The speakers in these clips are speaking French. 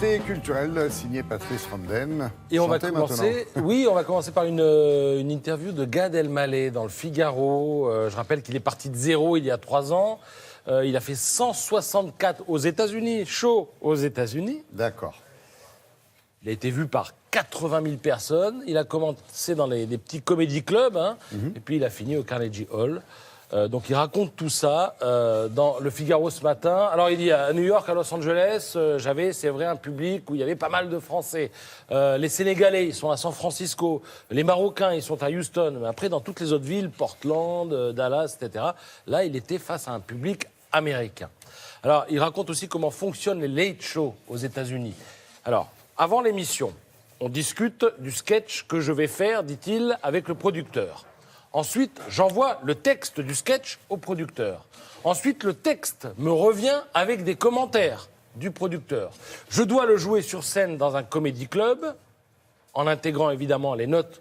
L'invité culturel signé Patrice Randen. Et on va Chantez commencer, maintenant. oui, on va commencer par une interview de Gad Elmaleh dans le Figaro. Je rappelle qu'il est parti de zéro il y a 3 ans. Il a fait 164 aux États-Unis, show aux États-Unis. D'accord. Il a été vu par 80 000 personnes. Il a commencé dans des petits comédie clubs, hein, et puis il a fini au Carnegie Hall. Donc il raconte tout ça dans le Figaro ce matin. Alors il dit à New York, à Los Angeles, j'avais, c'est vrai, un public où il y avait pas mal de Français. Les Sénégalais, ils sont à San Francisco. Les Marocains, ils sont à Houston. Mais après, dans toutes les autres villes, Portland, Dallas, etc., là, il était face à un public américain. Alors il raconte aussi comment fonctionnent les late shows aux États-Unis. Alors, avant l'émission, on discute du sketch que je vais faire, dit-il, avec le producteur. Ensuite, j'envoie le texte du sketch au producteur. Ensuite, le texte me revient avec des commentaires du producteur. Je dois le jouer sur scène dans un comédie club, en intégrant évidemment les notes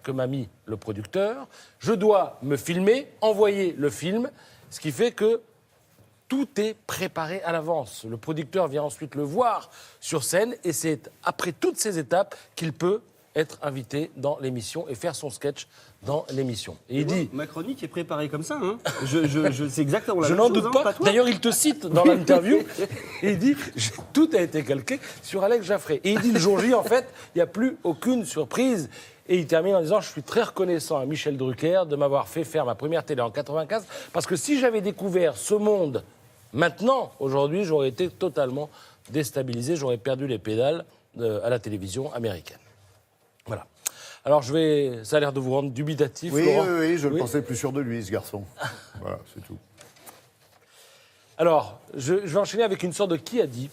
que m'a mis le producteur. Je dois me filmer, envoyer le film, ce qui fait que tout est préparé à l'avance. Le producteur vient ensuite le voir sur scène et c'est après toutes ces étapes qu'il peut être invité dans l'émission et faire son sketch dans l'émission. Et il dit... Ma chronique est préparée comme ça. Hein. C'est exactement la Je même n'en chose. doute pas. D'ailleurs, il te cite dans l'interview. Et il dit, tout a été calqué sur Alex Jaffray. Et il dit, le jour J, en fait, il n'y a plus aucune surprise. Et il termine en disant, je suis très reconnaissant à Michel Drucker de m'avoir fait faire ma première télé en 95, parce que si j'avais découvert ce monde maintenant, aujourd'hui, j'aurais été totalement déstabilisé, j'aurais perdu les pédales à la télévision américaine. Voilà. Alors, ça a l'air de vous rendre dubitatif, Oui, Laurent. oui, je le pensais plus sûr de lui, ce garçon. Voilà, c'est tout. Alors, je vais enchaîner avec une sorte de qui a dit.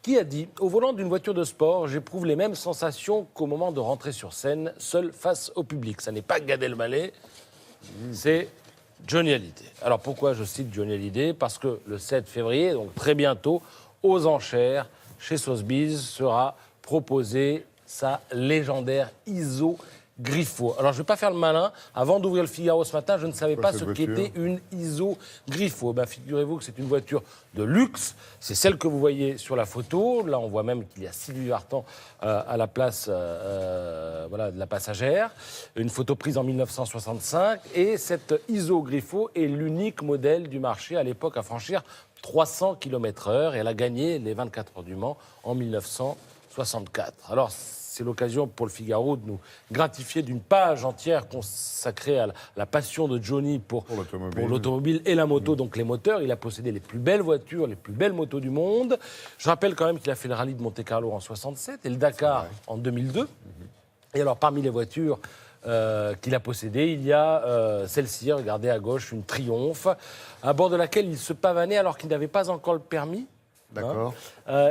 Qui a dit, au volant d'une voiture de sport, j'éprouve les mêmes sensations qu'au moment de rentrer sur scène, seul face au public. Ça n'est pas Gad Elmaleh, c'est Johnny Hallyday. Alors, pourquoi je cite Johnny Hallyday ? Parce que le 7 février, donc très bientôt, aux enchères, chez Sotheby's, sera proposé sa légendaire ISO Griffo. Alors, je ne vais pas faire le malin. Avant d'ouvrir le Figaro ce matin, je ne savais pas ce qu'était une ISO Griffo. Ben, figurez-vous que c'est une voiture de luxe. C'est celle que vous voyez sur la photo. Là, on voit même qu'il y a Sylvie Vartan à la place voilà, de la passagère. Une photo prise en 1965. Et cette ISO Griffo est l'unique modèle du marché à l'époque à franchir 300 km/h. Et elle a gagné les 24 heures du Mans en 1964. Alors, c'est l'occasion pour le Figaro de nous gratifier d'une page entière consacrée à la passion de Johnny pour l'automobile et la moto, donc les moteurs. Il a possédé les plus belles voitures, les plus belles motos du monde. Je rappelle quand même qu'il a fait le rallye de Monte-Carlo en 67 et le Dakar en 2002. Et alors, parmi les voitures qu'il a possédées, il y a celle-ci, regardez à gauche, une Triumph, à bord de laquelle il se pavanait alors qu'il n'avait pas encore le permis. D'accord.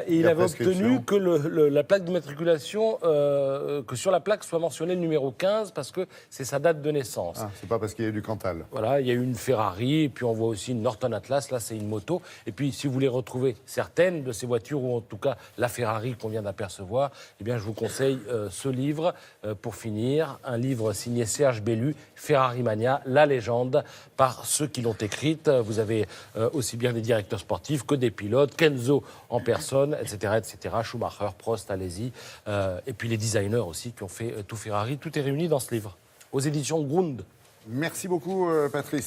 Et il avait obtenu que la plaque d'immatriculation, que sur la plaque soit mentionné le numéro 15 parce que c'est sa date de naissance. Ah, c'est pas parce qu'il y a du Cantal. Voilà, il y a eu une Ferrari, et puis on voit aussi une Norton Atlas, là c'est une moto. Et puis si vous voulez retrouver certaines de ces voitures, ou en tout cas la Ferrari qu'on vient d'apercevoir, eh bien je vous conseille ce livre, pour finir, un livre signé Serge Bellu, Ferrari Mania, la légende, par ceux qui l'ont écrite. Vous avez aussi bien des directeurs sportifs que des pilotes, Kenzo en personne, etc., etc. Schumacher, Prost, allez-y. Et puis les designers aussi qui ont fait tout Ferrari. Tout est réuni dans ce livre, aux éditions Grund. Merci beaucoup, Patrice.